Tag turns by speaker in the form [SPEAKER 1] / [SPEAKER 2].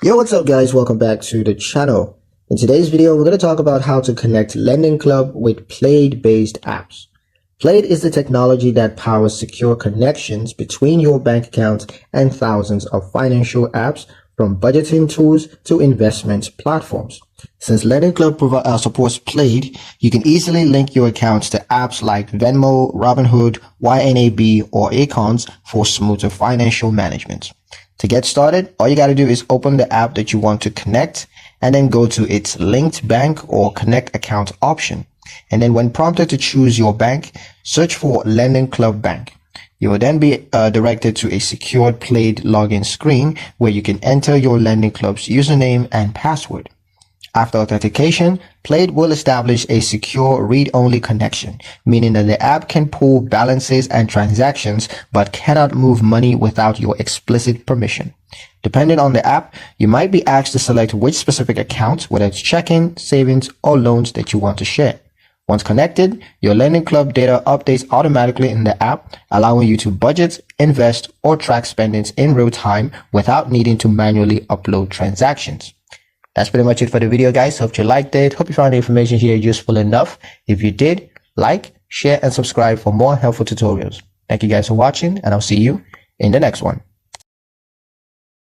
[SPEAKER 1] Yo, what's up guys? Welcome back to the channel. In today's video, we're going to talk about how to connect Lendingclub with Plaid-based apps. Plaid is the technology that powers secure connections between your bank accounts and thousands of financial apps, from budgeting tools to investment platforms. Since Lendingclub supports Plaid, you can easily link your accounts to apps like Venmo, Robinhood, YNAB, or Acorns for smoother financial management. To get started, all you got to do is open the app that you want to connect and then go to its linked bank or connect account option. And then when prompted to choose your bank, search for Lendingclub Bank. You will then be directed to a secured Plaid login screen where you can enter your Lendingclub's username and password. After authentication, Plaid will establish a secure read-only connection, meaning that the app can pull balances and transactions but cannot move money without your explicit permission. Depending on the app, you might be asked to select which specific account, whether it's checking, savings, or loans that you want to share. Once connected, your Lendingclub data updates automatically in the app, allowing you to budget, invest, or track spendings in real time without needing to manually upload transactions. That's pretty much it for the video, guys. Hope you liked it. Hope you found the information here useful enough. If you did, like, share, and subscribe for more helpful tutorials. Thank you guys for watching, and I'll see you in the next one.